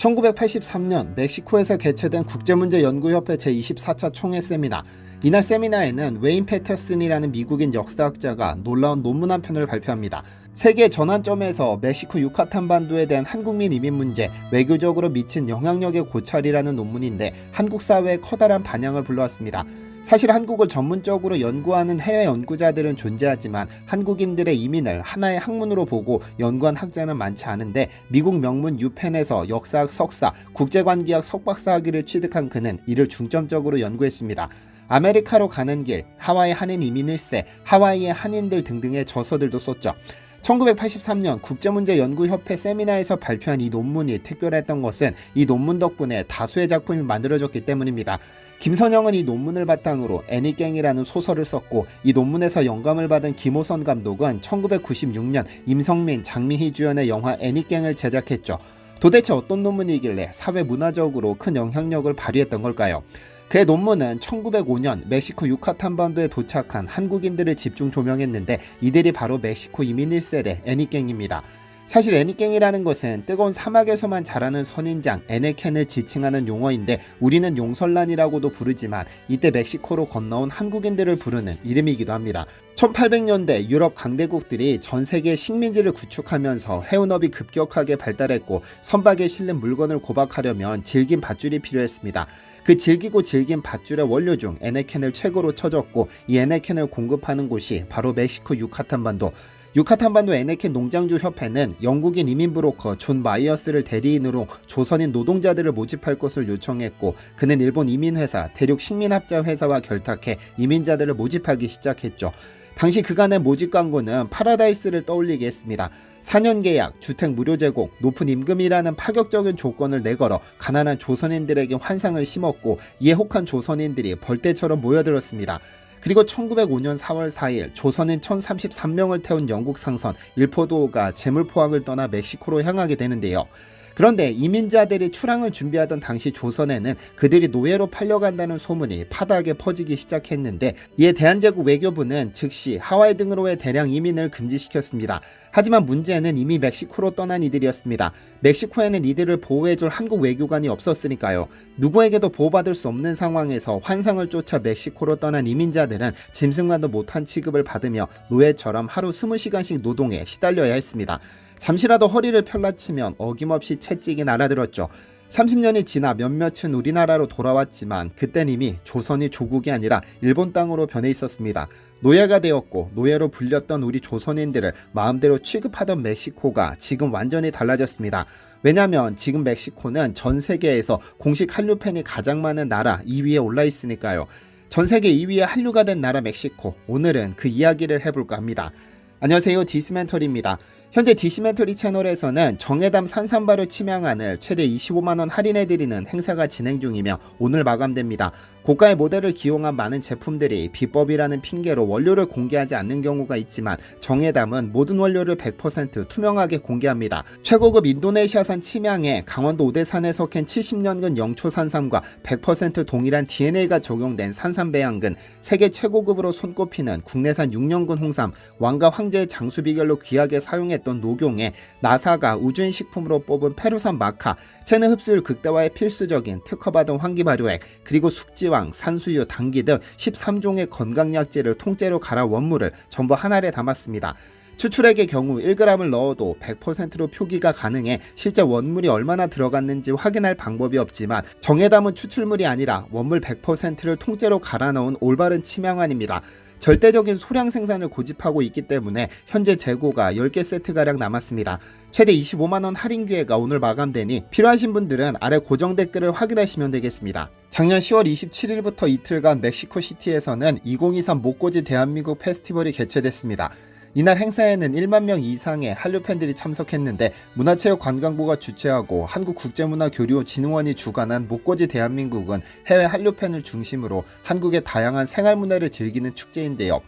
1983년 멕시코에서 개최된 국제문제연구협회 제24차 총회 세미나. 이날 세미나에는 웨인 패터슨이라는 미국인 역사학자가 놀라운 논문 한 편을 발표합니다. 세계 전환점에서 멕시코 유카탄 반도에 대한 한국민 이민 문제, 외교적으로 미친 영향력의 고찰이라는 논문인데 한국 사회에 커다란 반향을 불러왔습니다. 사실 한국을 전문적으로 연구하는 해외 연구자들은 존재하지만 한국인들의 이민을 하나의 학문으로 보고 연구한 학자는 많지 않은데 미국 명문 유펜에서 역사학 석사, 국제관계학 석박사학위를 취득한 그는 이를 중점적으로 연구했습니다. 아메리카로 가는 길, 하와이 한인 이민 1세, 하와이의 한인들 등등의 저서들도 썼죠. 1983년 국제문제연구협회 세미나에서 발표한 이 논문이 특별했던 것은 이 논문 덕분에 다수의 작품이 만들어졌기 때문입니다. 김선영은 이 논문을 바탕으로 애니깽이라는 소설을 썼고 이 논문에서 영감을 받은 김호선 감독은 1996년 임성민, 장미희 주연의 영화 애니깽을 제작했죠. 도대체 어떤 논문이길래 사회문화적으로 큰 영향력을 발휘했던 걸까요? 그의 논문은 1905년 멕시코 유카탄 반도에 도착한 한국인들을 집중 조명했는데 이들이 바로 멕시코 이민 1세대 애니깽입니다. 사실 애니깽이라는 것은 뜨거운 사막에서만 자라는 선인장 에네켄을 지칭하는 용어인데 우리는 용설란이라고도 부르지만 이때 멕시코로 건너온 한국인들을 부르는 이름이기도 합니다. 1800년대 유럽 강대국들이 전 세계 식민지를 구축하면서 해운업이 급격하게 발달했고 선박에 실린 물건을 고박하려면 질긴 밧줄이 필요했습니다. 그 질기고 질긴 밧줄의 원료 중 에네켄을 최고로 쳐줬고 이 에네켄을 공급하는 곳이 바로 멕시코 유카탄 반도. 유카탄 반도 에네켄 농장주 협회는 영국인 이민 브로커 존 마이어스를 대리인으로 조선인 노동자들을 모집할 것을 요청했고 그는 일본 이민회사 대륙 식민합자회사와 결탁해 이민자들을 모집하기 시작했죠. 당시 그간의 모집 광고는 파라다이스를 떠올리게 했습니다. 4년 계약, 주택 무료 제공, 높은 임금이라는 파격적인 조건을 내걸어 가난한 조선인들에게 환상을 심었고 이에 혹한 조선인들이 벌떼처럼 모여들었습니다. 그리고 1905년 4월 4일 조선인 1033명을 태운 영국 상선 일포도가 재물포항을 떠나 멕시코로 향하게 되는데요. 그런데 이민자들이 출항을 준비하던 당시 조선에는 그들이 노예로 팔려간다는 소문이 파다하게 퍼지기 시작했는데 이에 대한제국 외교부는 즉시 하와이 등으로의 대량 이민을 금지시켰습니다. 하지만 문제는 이미 멕시코로 떠난 이들이었습니다. 멕시코에는 이들을 보호해줄 한국 외교관이 없었으니까요. 누구에게도 보호받을 수 없는 상황에서 환상을 쫓아 멕시코로 떠난 이민자들은 짐승과도 못한 취급을 받으며 노예처럼 하루 20시간씩 노동에 시달려야 했습니다. 잠시라도 허리를 펼라치면 어김없이 채찍이 날아들었죠. 30년이 지나 몇몇은 우리나라로 돌아왔지만 그땐 이미 조선이 조국이 아니라 일본 땅으로 변해 있었습니다. 노예가 되었고 노예로 불렸던 우리 조선인들을 마음대로 취급하던 멕시코가 지금 완전히 달라졌습니다. 왜냐하면 지금 멕시코는 전 세계에서 공식 한류팬이 가장 많은 나라 2위에 올라 있으니까요. 전 세계 2위의 한류가 된 나라 멕시코, 오늘은 그 이야기를 해볼까 합니다. 안녕하세요, 디스멘터리입니다. 현재 디시멘터리 채널에서는 정해담 산삼바를 침향안을 최대 25만원 할인해드리는 행사가 진행 중이며 오늘 마감됩니다. 고가의 모델을 기용한 많은 제품들이 비법이라는 핑계로 원료를 공개하지 않는 경우가 있지만 정해담은 모든 원료를 100% 투명하게 공개합니다. 최고급 인도네시아산 침향에 강원도 오대산에서 캔 70년근 영초 산삼과 100% 동일한 DNA가 적용된 산삼 배양근, 세계 최고급으로 손꼽히는 국내산 6년근 홍삼, 왕과 황제의 장수 비결로 귀하게 사용했던 녹용에 나사가 우주인식품으로 뽑은 페루산 마카, 체내 흡수율 극대화에 필수적인 특허받은 환기 발효액, 그리고 숙지왕, 산수유, 당귀 등 13종의 건강약재를 통째로 갈아 원물을 전부 한 알에 담았습니다. 추출액의 경우 1g을 넣어도 100%로 표기가 가능해 실제 원물이 얼마나 들어갔는지 확인할 방법이 없지만 정해담은 추출물이 아니라 원물 100%를 통째로 갈아 넣은 올바른 침향안입니다. 절대적인 소량 생산을 고집하고 있기 때문에 현재 재고가 10개 세트가량 남았습니다. 최대 25만원 할인 기회가 오늘 마감되니 필요하신 분들은 아래 고정 댓글을 확인하시면 되겠습니다. 작년 10월 27일부터 이틀간 멕시코시티에서는 2023 목고지 대한민국 페스티벌이 개최됐습니다. 이날 행사에는 1만 명 이상의 한류 팬들이 참석했는데 문화체육관광부가 주최하고 한국국제문화교류진흥원이 주관한 목고지 대한민국은 해외 한류 팬을 중심으로 한국의 다양한 생활문화를 즐기는 축제인데요.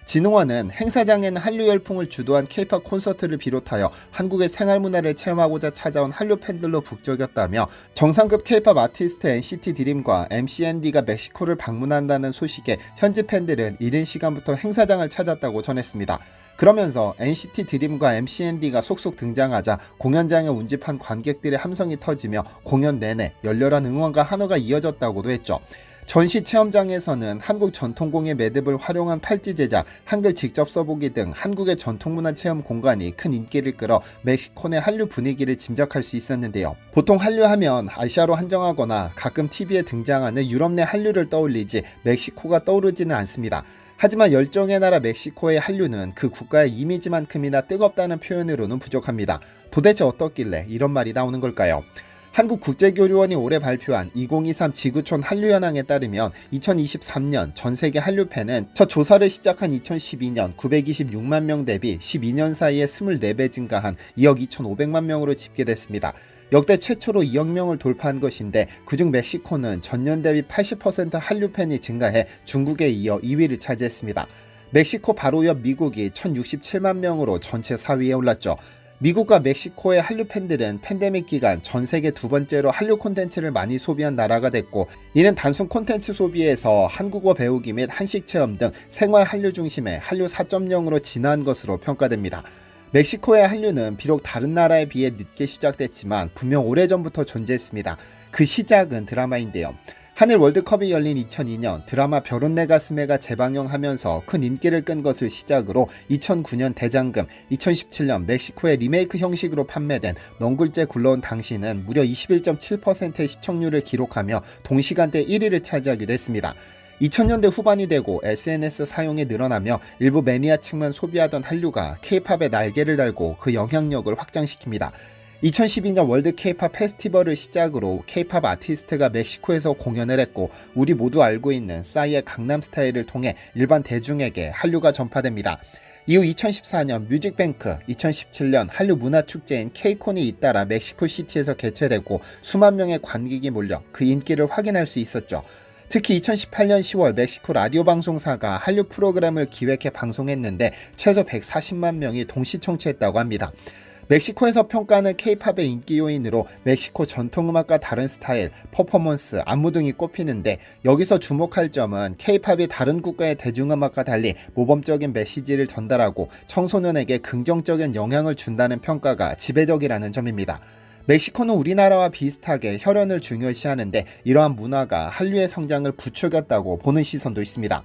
진흥원은 행사장에는 한류 열풍을 주도한 K-POP 콘서트를 비롯하여 한국의 생활문화를 체험하고자 찾아온 한류 팬들로 북적였다며 정상급 K-POP 아티스트 NCT 드림과 MCND가 멕시코를 방문한다는 소식에 현지 팬들은 이른 시간부터 행사장을 찾았다고 전했습니다. 그러면서 NCT 드림과 MCND가 속속 등장하자 공연장에 운집한 관객들의 함성이 터지며 공연 내내 열렬한 응원과 한호가 이어졌다고도 했죠. 전시 체험장에서는 한국 전통공예 매듭을 활용한 팔찌 제작, 한글 직접 써보기 등 한국의 전통문화 체험 공간이 큰 인기를 끌어 멕시코 내 한류 분위기를 짐작할 수 있었는데요. 보통 한류 하면 아시아로 한정하거나 가끔 TV에 등장하는 유럽 내 한류를 떠올리지 멕시코가 떠오르지는 않습니다. 하지만 열정의 나라 멕시코의 한류는 그 국가의 이미지만큼이나 뜨겁다는 표현으로는 부족합니다. 도대체 어떻길래 이런 말이 나오는 걸까요? 한국국제교류원이 올해 발표한 2023 지구촌 한류현황에 따르면 2023년 전세계 한류팬은 첫 조사를 시작한 2012년 926만 명 대비 12년 사이에 24배 증가한 2억 2,500만 명으로 집계됐습니다. 역대 최초로 2억 명을 돌파한 것인데 그중 멕시코는 전년 대비 80% 한류팬이 증가해 중국에 이어 2위를 차지했습니다. 멕시코 바로 옆 미국이 1,067만 명으로 전체 4위에 올랐죠. 미국과 멕시코의 한류 팬들은 팬데믹 기간 전 세계 두 번째로 한류 콘텐츠를 많이 소비한 나라가 됐고, 이는 단순 콘텐츠 소비에서 한국어 배우기 및 한식 체험 등 생활 한류 중심의 한류 4.0으로 진화한 것으로 평가됩니다. 멕시코의 한류는 비록 다른 나라에 비해 늦게 시작됐지만 분명 오래전부터 존재했습니다. 그 시작은 드라마인데요. 한일 월드컵이 열린 2002년 드라마 별은 내 가슴에가 재방영하면서 큰 인기를 끈 것을 시작으로 2009년 대장금, 2017년 멕시코의 리메이크 형식으로 판매된 넝굴째 굴러온 당신은 무려 21.7%의 시청률을 기록하며 동시간대 1위를 차지하기도 했습니다. 2000년대 후반이 되고 SNS 사용이 늘어나며 일부 매니아층만 소비하던 한류가 K-팝의 날개를 달고 그 영향력을 확장시킵니다. 2012년 월드 K-팝 페스티벌을 시작으로 K-팝 아티스트가 멕시코에서 공연을 했고, 우리 모두 알고 있는 싸이의 강남스타일을 통해 일반 대중에게 한류가 전파됩니다. 이후 2014년 뮤직뱅크, 2017년 한류 문화축제인 K-콘이 잇따라 멕시코시티에서 개최되고 수만 명의 관객이 몰려 그 인기를 확인할 수 있었죠. 특히 2018년 10월 멕시코 라디오 방송사가 한류 프로그램을 기획해 방송했는데 최소 140만 명이 동시 청취했다고 합니다. 멕시코에서 평가하는 K-팝의 인기 요인으로 멕시코 전통음악과 다른 스타일, 퍼포먼스, 안무 등이 꼽히는데, 여기서 주목할 점은 K-팝이 다른 국가의 대중음악과 달리 모범적인 메시지를 전달하고 청소년에게 긍정적인 영향을 준다는 평가가 지배적이라는 점입니다. 멕시코는 우리나라와 비슷하게 혈연을 중요시하는데 이러한 문화가 한류의 성장을 부추겼다고 보는 시선도 있습니다.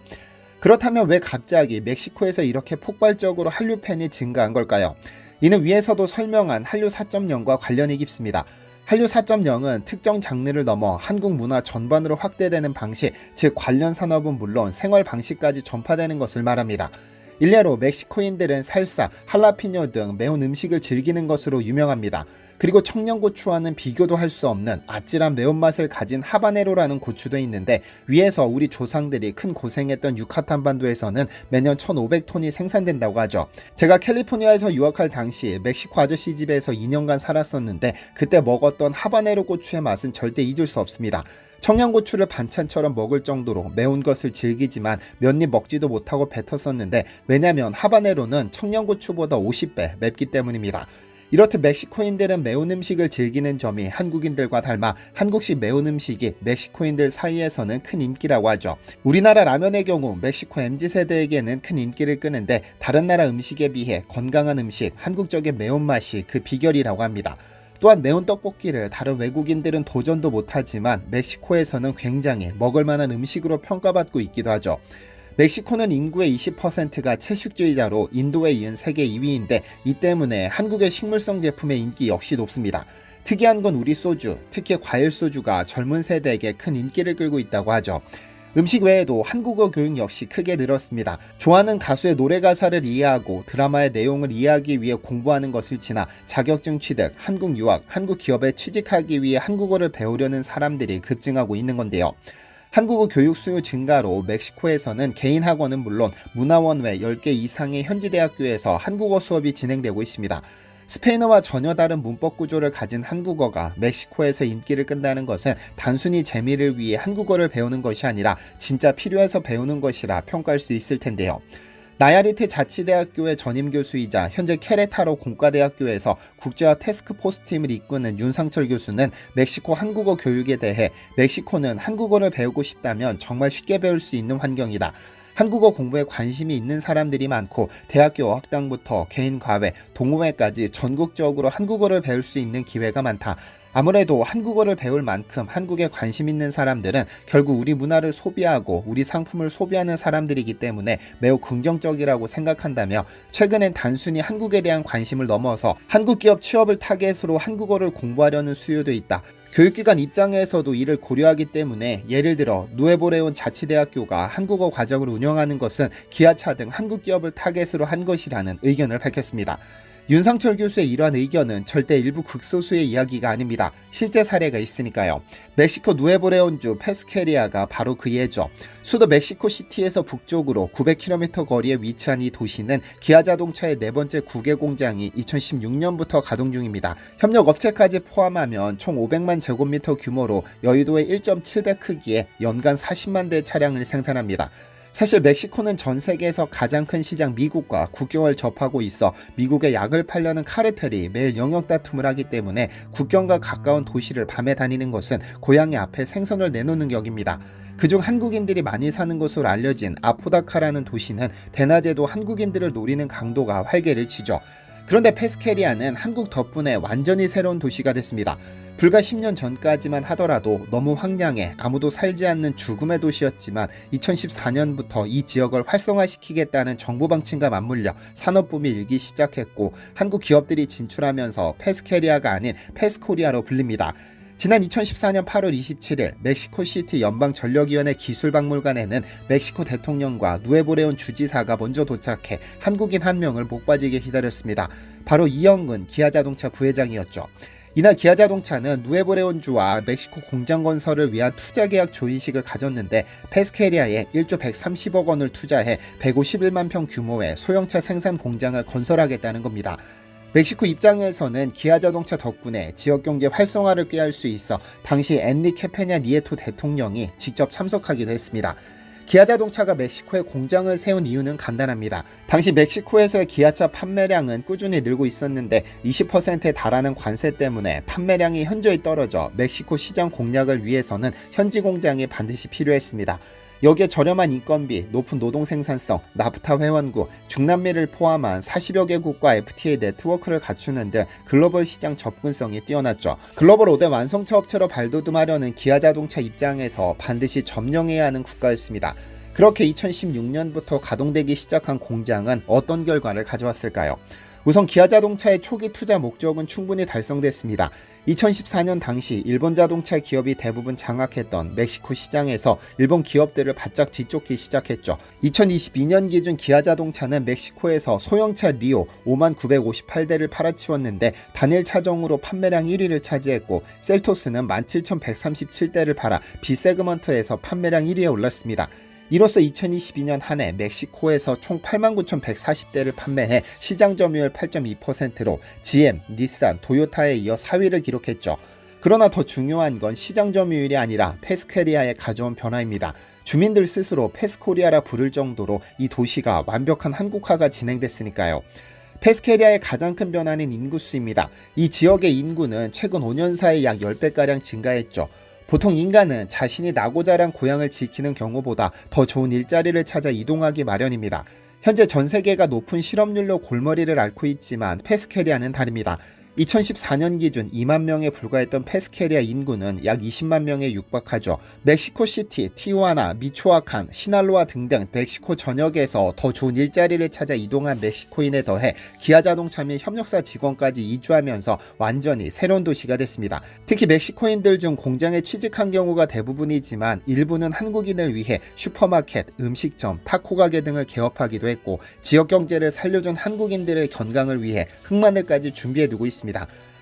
그렇다면 왜 갑자기 멕시코에서 이렇게 폭발적으로 한류 팬이 증가한 걸까요? 이는 위에서도 설명한 한류 4.0과 관련이 깊습니다. 한류 4.0은 특정 장르를 넘어 한국 문화 전반으로 확대되는 방식, 즉 관련 산업은 물론 생활 방식까지 전파되는 것을 말합니다. 일례로 멕시코인들은 살사, 할라피뇨 등 매운 음식을 즐기는 것으로 유명합니다. 그리고 청양고추와는 비교도 할 수 없는 아찔한 매운맛을 가진 하바네로라는 고추도 있는데, 위에서 우리 조상들이 큰 고생했던 유카탄 반도에서는 매년 1,500톤이 생산된다고 하죠. 제가 캘리포니아에서 유학할 당시 멕시코 아저씨 집에서 2년간 살았었는데 그때 먹었던 하바네로 고추의 맛은 절대 잊을 수 없습니다. 청양고추를 반찬처럼 먹을 정도로 매운 것을 즐기지만 몇 입 먹지도 못하고 뱉었었는데, 왜냐면 하바네로는 청양고추보다 50배 맵기 때문입니다. 이렇듯 멕시코인들은 매운 음식을 즐기는 점이 한국인들과 닮아 한국식 매운 음식이 멕시코인들 사이에서는 큰 인기라고 하죠. 우리나라 라면의 경우 멕시코 MZ세대에게는 큰 인기를 끄는데, 다른 나라 음식에 비해 건강한 음식, 한국적인 매운맛이 그 비결이라고 합니다. 또한 매운 떡볶이를 다른 외국인들은 도전도 못하지만 멕시코에서는 굉장히 먹을만한 음식으로 평가받고 있기도 하죠. 멕시코는 인구의 20%가 채식주의자로 인도에 이은 세계 2위인데, 이 때문에 한국의 식물성 제품의 인기 역시 높습니다. 특이한 건 우리 소주, 특히 과일 소주가 젊은 세대에게 큰 인기를 끌고 있다고 하죠. 음식 외에도 한국어 교육 역시 크게 늘었습니다. 좋아하는 가수의 노래 가사를 이해하고 드라마의 내용을 이해하기 위해 공부하는 것을 지나 자격증 취득, 한국 유학, 한국 기업에 취직하기 위해 한국어를 배우려는 사람들이 급증하고 있는 건데요. 한국어 교육 수요 증가로 멕시코에서는 개인 학원은 물론 문화원 외 10개 이상의 현지 대학교에서 한국어 수업이 진행되고 있습니다. 스페인어와 전혀 다른 문법 구조를 가진 한국어가 멕시코에서 인기를 끈다는 것은 단순히 재미를 위해 한국어를 배우는 것이 아니라 진짜 필요해서 배우는 것이라 평가할 수 있을 텐데요. 나야리트 자치대학교의 전임교수이자 현재 케레타로 공과대학교에서 국제화 태스크포스팀을 이끄는 윤상철 교수는 멕시코 한국어 교육에 대해 멕시코는 한국어를 배우고 싶다면 정말 쉽게 배울 수 있는 환경이다. 한국어 공부에 관심이 있는 사람들이 많고 대학교 어학당부터 개인 과외, 동호회까지 전국적으로 한국어를 배울 수 있는 기회가 많다. 아무래도 한국어를 배울 만큼 한국에 관심 있는 사람들은 결국 우리 문화를 소비하고 우리 상품을 소비하는 사람들이기 때문에 매우 긍정적이라고 생각한다며 최근엔 단순히 한국에 대한 관심을 넘어서 한국 기업 취업을 타겟으로 한국어를 공부하려는 수요도 있다. 교육기관 입장에서도 이를 고려하기 때문에 예를 들어 누에보레온 자치대학교가 한국어 과정을 운영하는 것은 기아차 등 한국 기업을 타겟으로 한 것이라는 의견을 밝혔습니다. 윤상철 교수의 이러한 의견은 절대 일부 극소수의 이야기가 아닙니다. 실제 사례가 있으니까요. 멕시코 누에보레온주 페스케리아가 바로 그 예죠. 수도 멕시코시티에서 북쪽으로 900km 거리에 위치한 이 도시는 기아자동차의 네 번째 국외 공장이 2016년부터 가동 중입니다. 협력 업체까지 포함하면 총 500만 제곱미터 규모로 여의도의 1.7배 크기의 연간 40만 대 차량을 생산합니다. 사실 멕시코는 전 세계에서 가장 큰 시장 미국과 국경을 접하고 있어 미국에 약을 팔려는 카르텔이 매일 영역 다툼을 하기 때문에 국경과 가까운 도시를 밤에 다니는 것은 고양이 앞에 생선을 내놓는 격입니다. 그중 한국인들이 많이 사는 것으로 알려진 아포다카라는 도시는 대낮에도 한국인들을 노리는 강도가 활개를 치죠. 그런데 페스케리아는 한국 덕분에 완전히 새로운 도시가 됐습니다. 불과 10년 전까지만 하더라도 너무 황량해 아무도 살지 않는 죽음의 도시였지만 2014년부터 이 지역을 활성화시키겠다는 정부 방침과 맞물려 산업붐이 일기 시작했고 한국 기업들이 진출하면서 페스케리아가 아닌 페스코리아로 불립니다. 지난 2014년 8월 27일 멕시코시티 연방전력위원회 기술박물관에는 멕시코 대통령과 누에보레온 주지사가 먼저 도착해 한국인 한 명을 목 빠지게 기다렸습니다. 바로 이영근 기아자동차 부회장이었죠. 이날 기아자동차는 누에보레온주와 멕시코 공장 건설을 위한 투자계약 조인식을 가졌는데 페스케리아에 1조 130억 원을 투자해 151만 평 규모의 소형차 생산 공장을 건설하겠다는 겁니다. 멕시코 입장에서는 기아자동차 덕분에 지역경제 활성화를 꾀할 수 있어 당시 엔리케 페냐 니에토 대통령이 직접 참석하기도 했습니다. 기아자동차가 멕시코에 공장을 세운 이유는 간단합니다. 당시 멕시코에서의 기아차 판매량은 꾸준히 늘고 있었는데 20%에 달하는 관세 때문에 판매량이 현저히 떨어져 멕시코 시장 공략을 위해서는 현지 공장이 반드시 필요했습니다. 여기에 저렴한 인건비, 높은 노동 생산성, 나프타 회원국, 중남미를 포함한 40여 개국과 FTA 네트워크를 갖추는 등 글로벌 시장 접근성이 뛰어났죠. 글로벌 5대 완성차 업체로 발돋움하려는 기아자동차 입장에서 반드시 점령해야 하는 국가였습니다. 그렇게 2016년부터 가동되기 시작한 공장은 어떤 결과를 가져왔을까요? 우선 기아자동차의 초기 투자 목적은 충분히 달성됐습니다. 2014년 당시 일본 자동차 기업이 대부분 장악했던 멕시코 시장에서 일본 기업들을 바짝 뒤쫓기 시작했죠. 2022년 기준 기아자동차는 멕시코에서 소형차 리오 5만 958대를 팔아치웠는데 단일 차종으로 판매량 1위를 차지했고 셀토스는 17,137대를 팔아 B세그먼트에서 판매량 1위에 올랐습니다. 이로써 2022년 한 해 멕시코에서 총 89,140대를 판매해 시장 점유율 8.2%로 GM, 닛산, 도요타에 이어 4위를 기록했죠. 그러나 더 중요한 건 시장 점유율이 아니라 페스케리아에 가져온 변화입니다. 주민들 스스로 페스코리아라 부를 정도로 이 도시가 완벽한 한국화가 진행됐으니까요. 페스케리아의 가장 큰 변화는 인구수입니다. 이 지역의 인구는 최근 5년 사이 약 10배가량 증가했죠. 보통 인간은 자신이 나고 자란 고향을 지키는 경우보다 더 좋은 일자리를 찾아 이동하기 마련입니다. 현재 전 세계가 높은 실업률로 골머리를 앓고 있지만 페스케리아는 다릅니다. 2014년 기준 2만 명에 불과했던 페스케리아 인구는 약 20만 명에 육박하죠. 멕시코시티, 티후아나, 미초아칸, 시날로아 등등 멕시코 전역에서 더 좋은 일자리를 찾아 이동한 멕시코인에 더해 기아자동차 및 협력사 직원까지 이주하면서 완전히 새로운 도시가 됐습니다. 특히 멕시코인들 중 공장에 취직한 경우가 대부분이지만 일부는 한국인을 위해 슈퍼마켓, 음식점, 타코 가게 등을 개업하기도 했고 지역 경제를 살려준 한국인들의 건강을 위해 흑마늘까지 준비해두고 있습니다.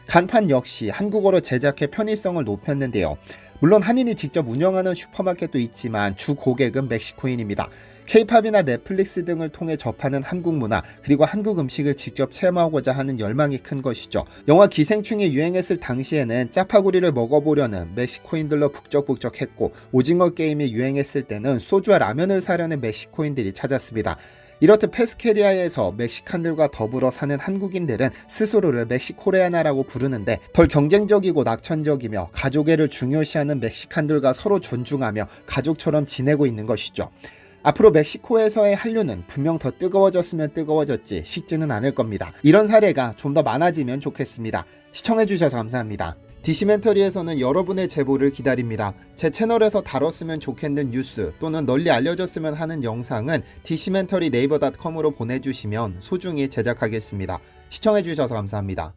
간판 역시 한국어로 제작해 편의성을 높였는데요. 물론 한인이 직접 운영하는 슈퍼마켓도 있지만 주 고객은 멕시코인입니다. K-팝이나 넷플릭스 등을 통해 접하는 한국 문화 그리고 한국 음식을 직접 체험하고자 하는 열망이 큰 것이죠. 영화 기생충이 유행했을 당시에는 짜파구리를 먹어보려는 멕시코인들로 북적북적했고 오징어 게임이 유행했을 때는 소주와 라면을 사려는 멕시코인들이 찾았습니다. 이렇듯 페스케리아에서 멕시칸들과 더불어 사는 한국인들은 스스로를 멕시코레아나라고 부르는데 덜 경쟁적이고 낙천적이며 가족애를 중요시하는 멕시칸들과 서로 존중하며 가족처럼 지내고 있는 것이죠. 앞으로 멕시코에서의 한류는 분명 더 뜨거워졌으면 뜨거워졌지 식지는 않을 겁니다. 이런 사례가 좀 더 많아지면 좋겠습니다. 시청해주셔서 감사합니다. 디시멘터리에서는 여러분의 제보를 기다립니다. 제 채널에서 다뤘으면 좋겠는 뉴스 또는 널리 알려졌으면 하는 영상은 디시멘터리 네이버.com으로 보내주시면 소중히 제작하겠습니다. 시청해주셔서 감사합니다.